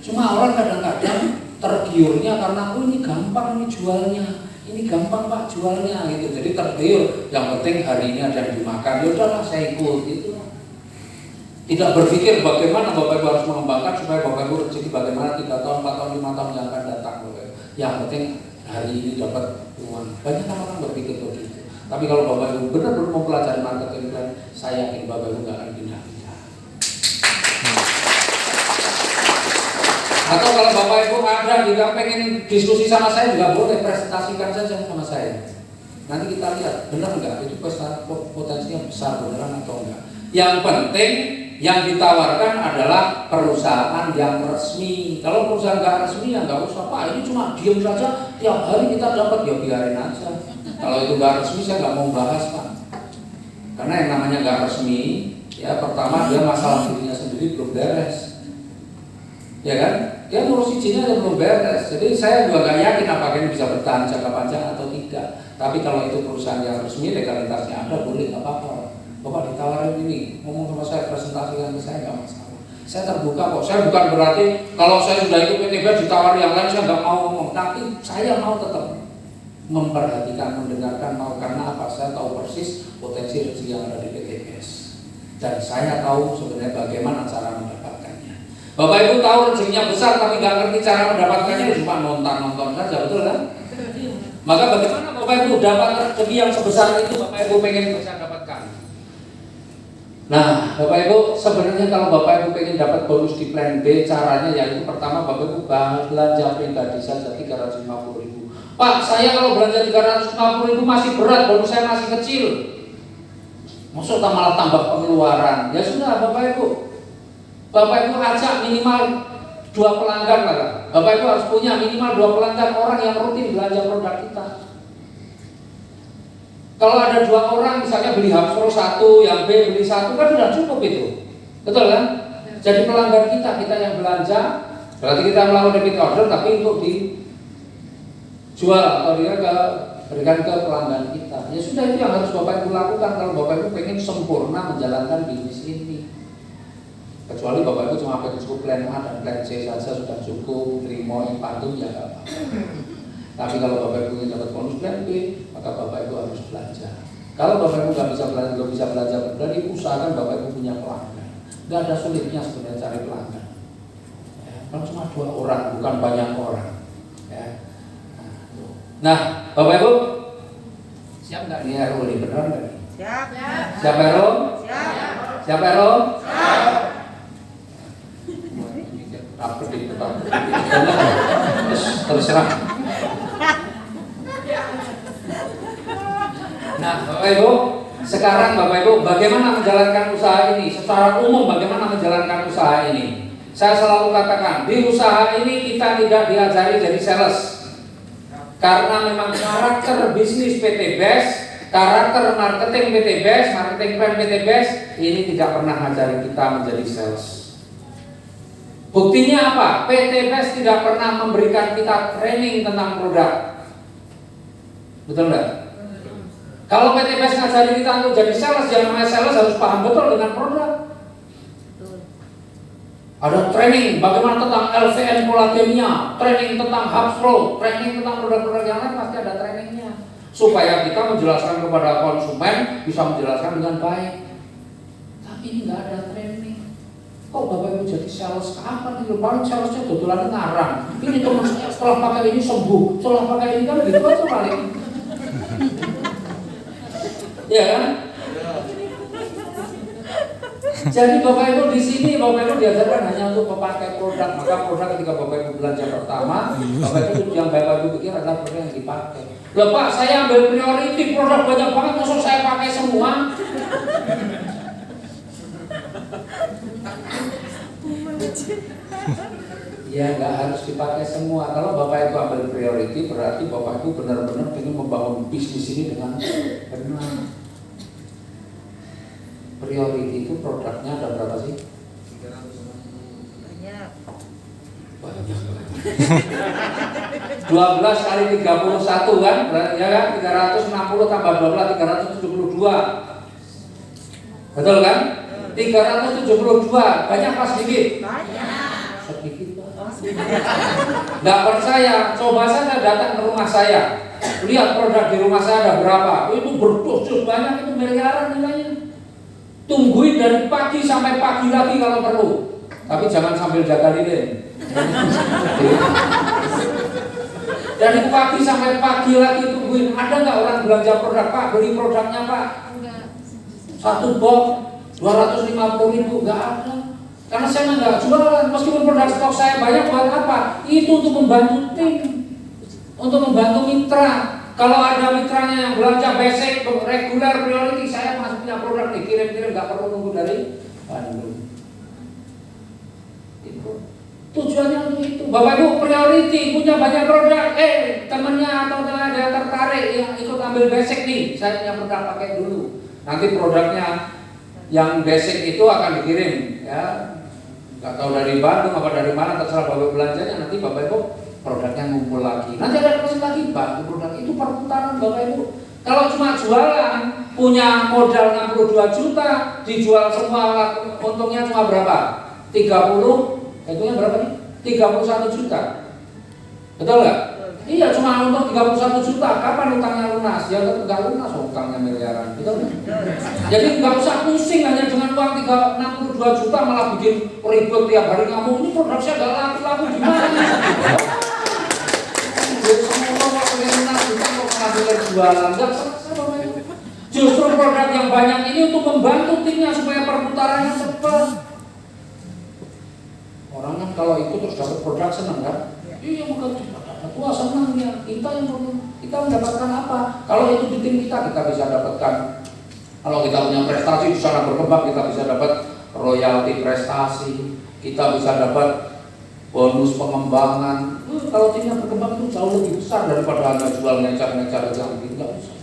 Cuma orang kadang-kadang tergiurnya karena ini gampang ini jualnya, ini gampang Pak jualnya gitu. Jadi tergiur, yang penting hari ini ada yang dimakan, ya udahlah saya ikut gitu. Tidak berpikir bagaimana Bapak Ibu harus mengembangkan supaya Bapak Ibu rezeki bagaimana 3 tahun, 4 tahun, 5 tahun yang akan datang. Yang penting hari ini dapat uang. Banyak orang berpikir begitu. Tapi kalau Bapak Ibu benar-benar mempelajari marketing plan, saya yakin Bapak Ibu nggak akan pindah-pindah. Atau kalau Bapak Ibu ada juga pengen diskusi sama saya juga boleh, presentasikan saja sama saya. Nanti kita lihat benar nggak itu potensinya besar beneran atau enggak. Yang penting yang ditawarkan adalah perusahaan yang resmi. Kalau perusahaan nggak resmi ya nggak usah Pak. Ini cuma diem saja tiap hari kita dapat, ya biarin aja. Kalau itu nggak resmi saya nggak mau bahas Pak. Karena yang namanya nggak resmi, ya pertama dia masalah dirinya sendiri belum beres, ya kan? Dia ngurus izinnya aja belum beres. Jadi saya juga nggak yakin apakah ini bisa bertahan jangka panjang atau tidak. Tapi kalau itu perusahaan yang resmi, legalitasnya ada, boleh, nggak apa-apa. Bapak ditawarin ini, ngomong sama saya, presentasikan ke saya, nggak masalah. Saya terbuka kok. Saya bukan berarti kalau saya sudah ikut PT BES ditawari yang lain saya nggak mau ngomong. Tapi saya mau tetap memperhatikan, mendengarkan, mau karena apa? Saya tahu persis potensi rezeki yang ada di PT BES. Dan saya tahu sebenarnya bagaimana cara mendapatkannya. Bapak Ibu tahu rezekinya besar tapi nggak ngerti cara mendapatkannya, cuma nonton saja, betul kan? Maka bagaimana Bapak Ibu dapat rezeki yang sebesar itu Bapak Ibu pengen bisa dapatkan? Nah, Bapak Ibu sebenarnya kalau Bapak Ibu pengen dapat bonus di plan B, caranya yaitu pertama Bapak Ibu belanja pribadi saja 350.000. Pak, saya kalau belanja 350.000 masih berat, bonus saya masih kecil. Maksudnya malah tambah pengeluaran. Ya sudah Bapak Ibu ajak minimal 2 pelanggan lah. Bapak Ibu harus punya minimal 2 pelanggan orang yang rutin belanja produk kita. Kalau ada 2 orang misalnya beli Hapsro 1, yang B beli 1 kan sudah cukup itu. Betul kan? Jadi pelanggan kita yang belanja, berarti kita melakukan repeat order tapi untuk dijual atau dia berikan ke pelanggan kita. Ya sudah itu yang harus Bapak Ibu lakukan kalau Bapak Ibu pengen sempurna menjalankan bisnis ini. Kecuali Bapak Ibu cuma pengen cukup plan A dan plan C saja sudah cukup, terima patuh ya nggak apa-apa. Tapi kalau Bapak Ibu ingin dapat bonus plan B, maka Bapak Ibu harus belanja. Kalau Bapak Ibu nggak bisa belanja, berarti usahakan Bapak Ibu punya pelanggan. Nggak ada sulitnya sebenarnya cari pelanggan. Ya, kalau cuma 2 orang, bukan banyak orang. Ya. Nah, Bapak Ibu siap nggak nih RO ini benar nggak? Siap. Siap RO? Siap. Siap RO? Siap. Terserah. Nah, Bapak Ibu, sekarang Bapak Ibu bagaimana menjalankan usaha ini? Secara umum bagaimana menjalankan usaha ini? Saya selalu katakan, di usaha ini kita tidak diajari jadi sales. Karena memang karakter bisnis PT BES, karakter marketing PT BES, marketing plan PT BES ini tidak pernah mengajari kita menjadi sales. Buktinya apa? PT BES tidak pernah memberikan kita training tentang produk. Betul enggak? Kalau PT BES ngajari kita untuk jadi sales, yang namanya sales harus paham betul dengan produk. Ada training bagaimana tentang LVN kolagennya, training tentang Hapsro, training tentang produk-produk yang lain, pasti ada trainingnya. Supaya kita menjelaskan kepada konsumen bisa menjelaskan dengan baik. Tapi ini nggak ada training. Kok Bapak Ibu jadi sales kapan itu? Paling salesnya dodolan ngarang. Ini teman saya setelah pakai ini sembuh, setelah pakai ini kan gitu aja paling. Ya kan? Jadi Bapak Ibu di sini Bapak Ibu diajarkan hanya untuk memakai produk. Maka produk ketika Bapak Ibu belanja pertama, Bapak Ibu yang Bapak Ibu pikir adalah produk yang dipakai. Loh Pak, saya ambil priority produk banyak banget, maksud saya pakai semua. Ya nggak harus dipakai semua. Kalau Bapak Ibu ambil priority, berarti Bapak Ibu benar-benar ingin membangun bisnis ini dengan benar. Priority itu produknya ada berapa sih? Banyak. Banyak. 12 kali 31 kan? Ya kan? 360 tambah 12 372. Betul kan? 372. Banyak pas sedikit? Sedikit Pak. Nggak percaya, coba saja datang ke rumah saya. Lihat produk di rumah saya ada berapa. Itu berdus banyak, itu miliaran nilainya. Tungguin dari pagi sampai pagi lagi kalau perlu. Tapi jangan sambil jaga lilin. Dari pagi sampai pagi lagi tungguin. Ada nggak orang belanja produk Pak? Beli produknya Pak? Satu box 250.000 nggak ada. Karena saya nggak jualan. Meskipun produk stok saya banyak, buat apa? Itu untuk membantu tim, untuk membantu mitra. Kalau ada mitranya yang belanja basic, reguler, priority, saya masih punya produk nih, kirim-kirim, nggak perlu nunggu dari Bandung. Tujuannya untuk itu. Bapak Ibu priority punya banyak produk, temennya atau teman ada yang tertarik yang ikut ambil basic nih, saya punya produk pakai dulu. Nanti produknya yang basic itu akan dikirim, ya. Nggak tahu dari Bandung apa dari mana, terserah Bapak belanjanya. Nanti Bapak Ibu produknya ngumpul lagi. Nanti ada proses lagi bantu produk itu perputaran Bapak Ibu. Kalau cuma jualan punya modal 62 juta dijual semua, untungnya cuma berapa? 30, hitungnya berapa nih? 31 juta. Betul nggak? Iya, cuma untung 31 juta. Kapan utangnya lunas? Ya nggak lunas, utangnya miliaran. Betul nggak? Jadi nggak usah pusing hanya dengan uang 62 juta malah bikin ribut tiap hari kamu. Ini produk saya nggak laku-laku gimana? Jualan nggak selesai Bapak Ibu. Justru produk yang banyak ini untuk membantu timnya supaya perputarannya cepat. Orang kan kalau ikut terus dapat produk senang kan? Iya, bukan dapat. Wah senang ya. Kita mendapatkan apa? Kalau itu di tim kita bisa dapatkan. Kalau kita punya prestasi di sana berkembang, kita bisa dapat royalti prestasi. Kita bisa dapat bonus pengembangan. Kalau timnya berkembang itu jauh lebih besar daripada hanya jual ngecar-ngecar yang gitu. Nggak bisa.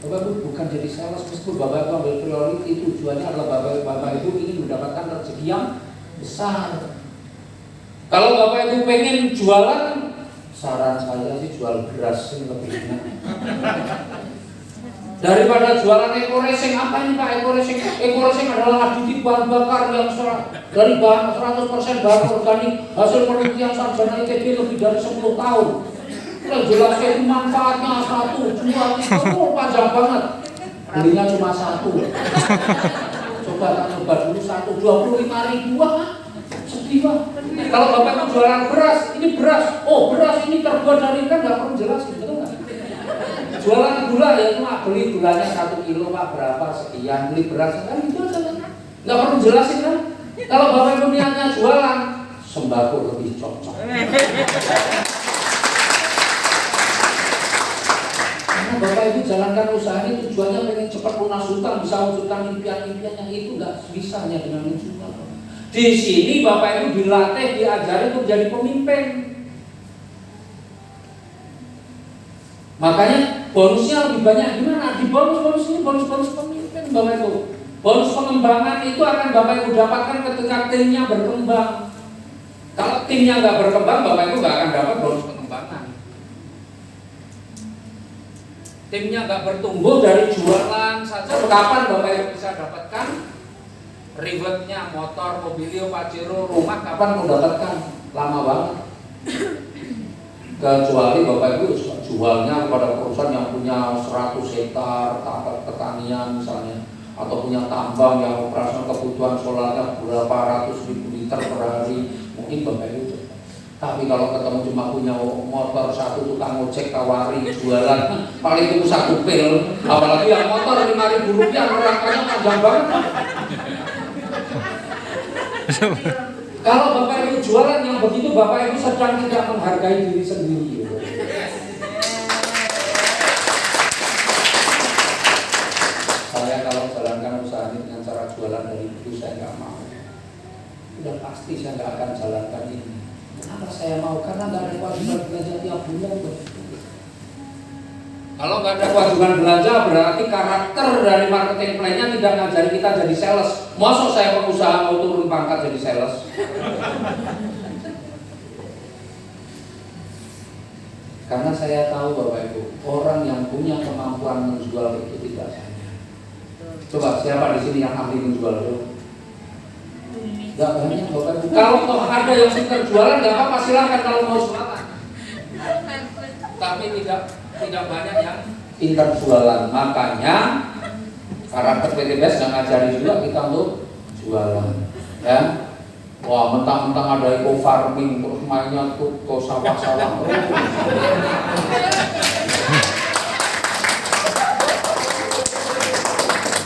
Bapak Ibu bukan jadi sales, meskipun Bapak Ibu ambil priority, tujuannya adalah Bapak Ibu ingin mendapatkan rezeki yang besar. Kalau Bapak Ibu pengen jualan, saran saya sih jual beras yang lebih enak. Daripada jualan eco racing. Apa ini Pak eco racing? Eco racing adalah aditif bahan bakar yang dari bahan 100% bahan organik, hasil penelitian sarjana ITB lebih dari 10 tahun. Yang jelasnya itu manfaatnya 1, 2, 3, panjang banget. Belinya cuma 1. Coba coba dulu 1, 25.000 sedih Pak. Kalau Bapak Ibu jualan beras, ini beras. Oh beras ini terbuat dari kan nggak perlu jelasin, betul nggak? Jualan gula ya cuma beli gulanya 1 kilo Pak berapa sekian, beli beras kan itu aja kan, nggak perlu jelasin kan? Kalau Bapak Ibu niatnya jualan, sembako lebih cocok. Karena Bapak Ibu jalankan usaha ini tujuannya pengen cepat lunas hutang, bisa wujudkan impian-impiannya, itu nggak bisa hanya dengan menjual. Di sini Bapak Ibu dilatih, diajari untuk jadi pemimpin. Makanya bonusnya lebih banyak gimana? Di bonus ini bonus pemimpin Bapak Ibu. Bonus pengembangan itu akan Bapak Ibu dapatkan ketika timnya berkembang. Kalau timnya nggak berkembang, Bapak Ibu nggak akan dapat bonus pengembangan. Timnya nggak bertumbuh dari jualan saja, kapan Bapak Ibu bisa dapatkan rewardnya motor, mobilio, pajero, rumah? Kapan mendapatkan? Lama banget. Kecuali Bapak Ibu jualnya kepada perusahaan yang punya 100 hektar pertanian misalnya, atau punya tambang yang operasional kebutuhan solarnya berapa ratus ribu liter per hari, mungkin Bapak Ibu. Tapi kalau ketemu cuma punya motor 1 tukang ojek tawari jualan, paling itu 1 pil, apalagi yang motor 5.000 rupiah, rangkanya panjang banget. Kalau Bapak Ibu jualan yang begitu, Bapak Ibu sedang tidak menghargai diri sendiri. Saya kalau jalankan usaha ini dengan cara jualan dari itu, saya nggak mau. Udah pasti saya nggak akan jalankan ini. Kenapa saya mau? Karena nggak ada kewajiban belanja tiap bulan. Kalau nggak ada kewajiban belanja, berarti karakter dari marketing plan-nya tidak ngajari kita jadi sales. Masa saya pengusaha mau turun pangkat jadi sales? Karena saya tahu Bapak Ibu, orang yang punya kemampuan menjual itu tidak banyak. Coba siapa di sini yang ahli menjual itu? Gak banyak Bapak Ibu. Kalau toh ada yang pintar jualan, gak apa-apa, silakan kalau mau jualan. Tapi tidak banyak yang pintar jualan. Makanya karakter PTBS nggak ngajari juga kita untuk jualan. Ya, wah mentang-mentang ada eco farming terus mainnya tuh ke sawah-sawah.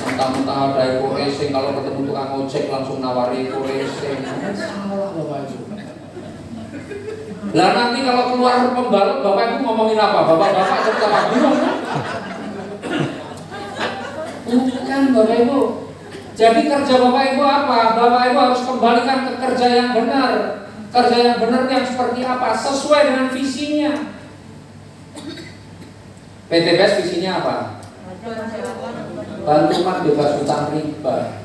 Mentang-mentang ada eco racing, kalau ketemu tukang ojek langsung nawari eco racing. Salah Bapak Ibu. Lah nanti kalau keluar pembalap Bapak Ibu ngomongin apa? Bapak-bapak tertawa bingung. Bukan Bapak Ibu. Jadi kerja Bapak Ibu apa? Bapak Ibu harus kembalikan ke kerja yang benar. Kerja yang benar yang seperti apa? Sesuai dengan visinya. PTBS visinya apa? Bantu umat bebas hutang riba.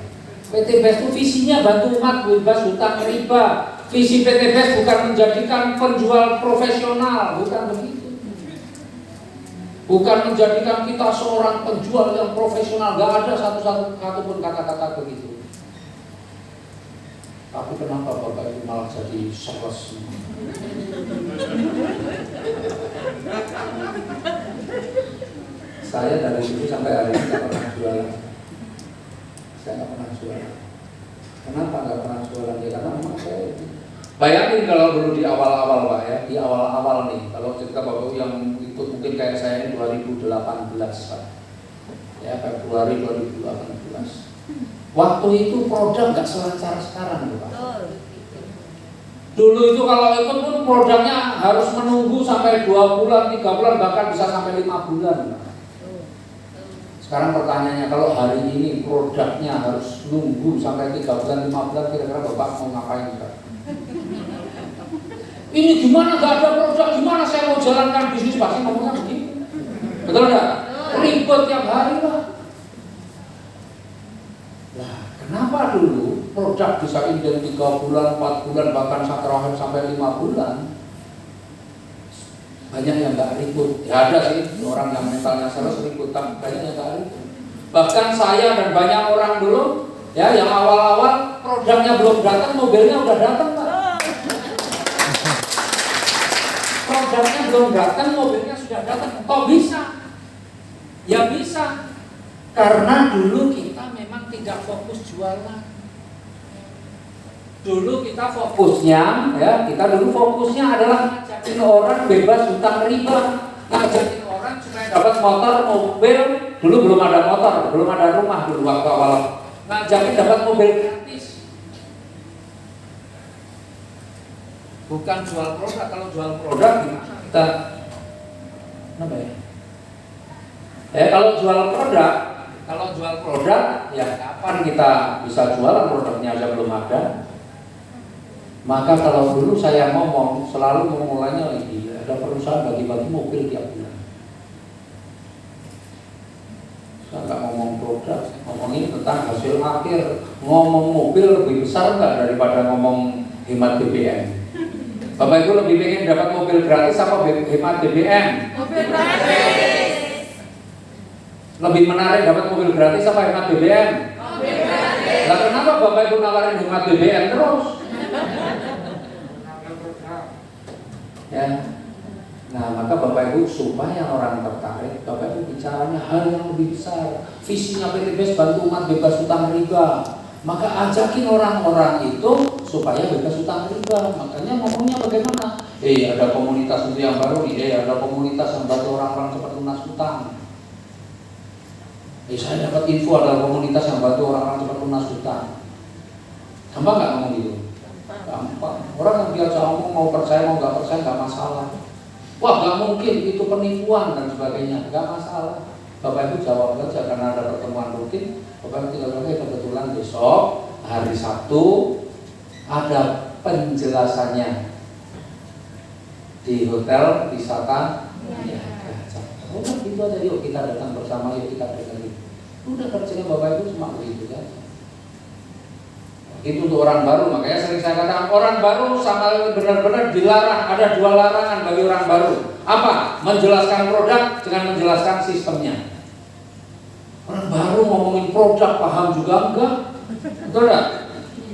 PTBS itu visinya bantu umat bebas hutang riba. Visi PTBS bukan menjadikan penjual profesional, bukan begitu. Bukan menjadikan kita seorang penjual yang profesional, gak ada satu pun kata-kata begitu. Tapi kenapa Bapak Ibu malah jadi sales? Saya dari dulu sampai hari ini gak pernah jualan. Saya gak pernah jualan. Kenapa gak pernah jualan? Ya karena memang saya bayangin kalau dulu di awal-awal Pak ya, di awal-awal nih, kalau cerita Bapak yang ikut mungkin kayak saya ini 2018 Pak, ya Februari 2018. Waktu itu produk nggak selancar sekarang Pak. Dulu itu kalau ikut pun produknya harus menunggu sampai 2 bulan, 3 bulan, bahkan bisa sampai 5 bulan Pak. Sekarang pertanyaannya, kalau hari ini produknya harus nunggu sampai 3 bulan, 5 bulan, kira-kira Bapak mau ngapain Pak? Ini gimana gak ada produk, gimana saya mau jalankan bisnis, pasti ngomongnya begitu. Betul enggak? Ribet tiap hari Pak. Nah, kenapa dulu produk bisa inden 3 bulan, 4 bulan, bahkan terakhir sampai 5 bulan? Banyak yang gak ribut. Ya ada sih orang yang mentalnya serius ribut, tapi banyak yang gak ribut. Bahkan saya dan banyak orang dulu ya yang awal-awal produknya belum datang, mobilnya udah datang Pak. Produknya belum datang, mobilnya sudah datang. Kok bisa? Ya bisa. Karena dulu kita memang tidak fokus jualan. Dulu kita fokusnya, ya kita dulu fokusnya adalah ngajakin orang bebas hutang riba, ngajakin orang supaya dapat motor, mobil. Dulu belum ada motor, belum ada rumah dulu waktu awal. Ngajakin dapat mobil gratis. Bukan jual produk. Kalau jual produk kita apa ya? Kalau jual produk ya kapan kita bisa jualan, produknya aja belum ada. Maka kalau dulu saya ngomong selalu memulainya lagi, ada perusahaan bagi-bagi mobil tiap bulan. Saya nggak ngomong produk, ngomongin tentang hasil akhir. Ngomong mobil lebih besar nggak daripada ngomong hemat BBM? Bapak Ibu lebih pengen dapat mobil gratis apa hemat BBM? Mobil gratis. Lebih menarik dapat mobil gratis apa hemat BBM? Mobil gratis. Lah kenapa Bapak Ibu nawarin hemat BBM terus? Ya. Nah, maka Bapak Ibu supaya orang tertarik, Bapak Ibu bicaranya hal yang lebih besar. Visinya PTBS bantu umat bebas hutang riba. Maka ajakin orang-orang itu supaya bebas hutang riba. Makanya ngomongnya bagaimana? Ada komunitas itu yang baru nih. Ada komunitas yang bantu orang-orang cepat lunas hutang. Saya dapat info ada komunitas yang bantu orang-orang cepat lunas hutang. Gampang nggak ngomong gitu? Gampang. Orang yang biasa ngomong mau percaya mau nggak percaya nggak masalah. Wah nggak mungkin itu penipuan dan sebagainya, nggak masalah. Bapak Ibu jawab saja karena ada pertemuan rutin. Bapak Ibu tinggal kebetulan besok hari Sabtu ada penjelasannya di hotel wisata. Udah gitu aja, yuk kita datang bersama, yuk kita datang. Udah kerjanya Bapak Ibu cuma begitu kan. Itu untuk orang baru. Makanya sering saya katakan orang baru sama benar-benar dilarang. Ada 2 larangan bagi orang baru. Apa? Menjelaskan produk dengan menjelaskan sistemnya. Orang baru ngomongin produk paham juga enggak? Betul enggak?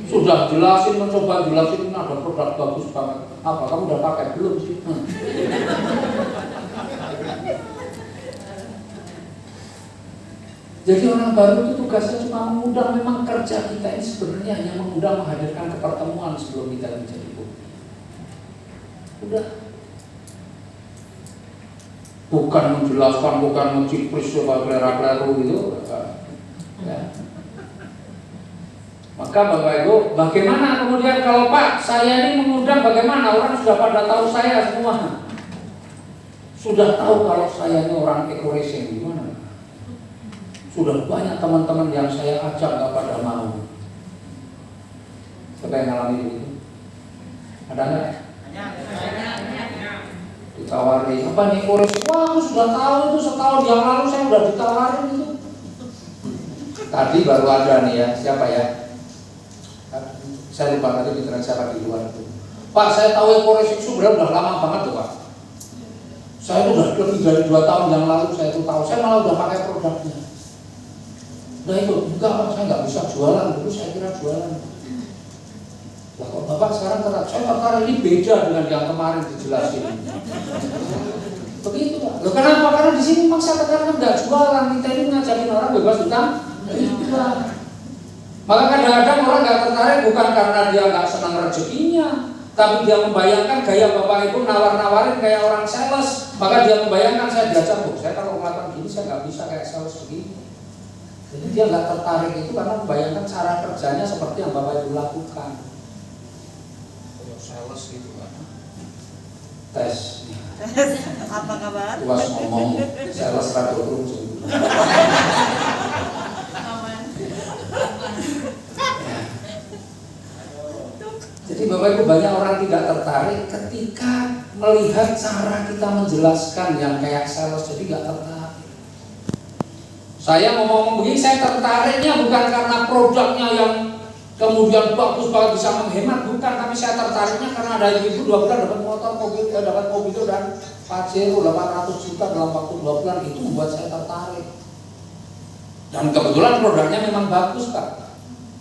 Sudah jelasin, mencoba jelasin, ini ada produk bagus banget. Apa? Kamu udah pakai belum sih? Jadi orang baru itu tugasnya cuma mengundang. Memang kerja kita ini sebenarnya hanya mengundang, menghadirkan ke pertemuan sebelum kita menjadi bukti. Udah. Bukan menjelaskan, bukan mencipris coba kleru gitu. Ya. Maka Bapak Ibu, bagaimana kemudian kalau Pak, saya ini mengundang, bagaimana? Orang sudah pada tahu saya semua. Sudah tahu kalau saya ini orang eco-racing, gimana? Sudah banyak teman-teman yang saya ajak gak pada mau. Siapa yang ngalami itu? Ada nggak? Ditawari, apa nih eco-racing? Wah, aku sudah tahu itu setahun yang lalu saya sudah ditawarin itu. Tadi baru ada nih ya, siapa ya? Saya lupa tadi mitra siapa di luar itu. Pak, saya tahu eco-racing sebenarnya udah lama banget tuh Pak. Saya itu udah lebih dari 2 tahun yang lalu saya itu tahu. Saya malah udah pakai produknya. Nah itu, enggak Pak, saya nggak bisa jualan. Dulu saya kira jualan. Lah kok Bapak sekarang kata, saya tertarik ini beda dengan yang kemarin dijelasin. Begitu Pak. Loh kenapa? Karena di sini maksa tekan nggak jualan. Kita ini ngajakin orang bebas utang. Maka kadang-kadang orang nggak tertarik bukan karena dia nggak senang rezekinya, tapi dia membayangkan gaya Bapak Ibu nawar-nawarin kayak orang sales. Maka dia membayangkan saya belajar, saya kalau melakukan gini saya nggak bisa kayak sales begini. Jadi dia nggak tertarik itu karena membayangkan cara kerjanya seperti yang Bapak Ibu lakukan. Kayak sales gitu kan. Tes. Apa kabar? Luas ngomong, sales rada terus. Jadi Bapak Ibu, banyak orang tidak tertarik ketika melihat cara kita menjelaskan yang kayak sales, jadi nggak tertarik. Saya ngomong begini, saya tertariknya bukan karena produknya yang kemudian bagus banget bisa menghemat, bukan, tapi saya tertariknya karena ada ibu 2 bulan dapat motor, dapat mobil dan Pajero 800 juta dalam waktu 2 bulan, itu membuat saya tertarik. Dan kebetulan produknya memang bagus Pak.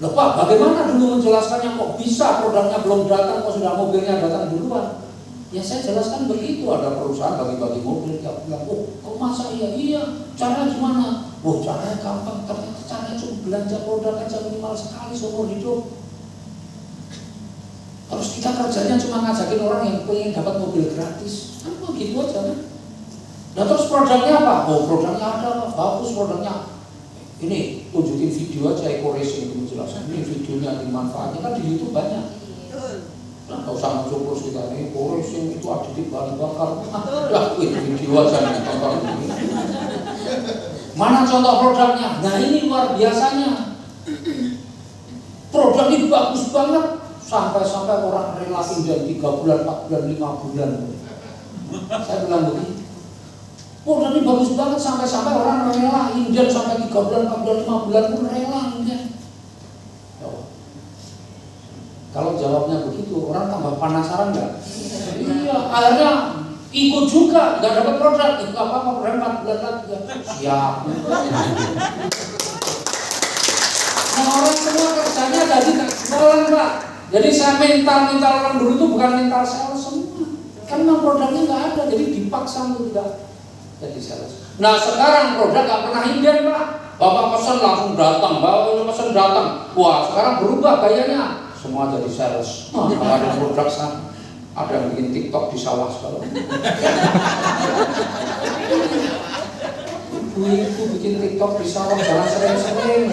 Loh Pak, bagaimana dulu menjelaskannya kok bisa produknya belum datang, kok sudah mobilnya datang duluan? Ya saya jelaskan begitu, ada perusahaan bagi-bagi mobil, dia bilang, oh kok masa iya, cara gimana? Oh caranya gampang, ternyata caranya cuma belanja produk aja minimal sekali seumur hidup. Terus kita kerjanya cuma ngajakin orang yang pengen dapat mobil gratis, kan begitu aja kan? Nah terus produknya apa? Oh produknya ada Pak, bagus produknya. Ini tunjukin video aja eco-racing itu menjelaskan. Ini videonya dimanfaatnya kan di YouTube banyak. Nah, nggak usah mencoba kita ini eco-racing itu aditif bahan bakar. Lah, itu video aja nih tonton ini. Mana contoh produknya? Nah ini luar biasanya. Produk ini bagus banget. Sampai-sampai orang rela pinjam 3 bulan, 4 bulan, 5 bulan. Saya bilang begini. Produk ini bagus banget sampai-sampai orang rela Indian sampai 3 bulan, 4 bulan, 5 bulan pun rela Indian. Kalau jawabnya begitu, orang tambah penasaran nggak? Iya, akhirnya ikut juga, nggak dapat produk, itu apa-apa, produk 4 bulan lagi. Siap. Nah orang semua kerjanya jadi nggak jualan Pak. Jadi saya mental orang dulu itu bukan mental sales semua. Kan memang produknya nggak ada, jadi dipaksa untuk tidak jadi sales. Nah sekarang produk gak pernah Indian Pak. Bapak pesan langsung datang, bapak pesan datang. Wah sekarang berubah gayanya, semua jadi sales. Kalau ada produk sana, ada yang bikin TikTok di sawah sekarang. Ibu bikin TikTok di sawah, jangan sering-sering.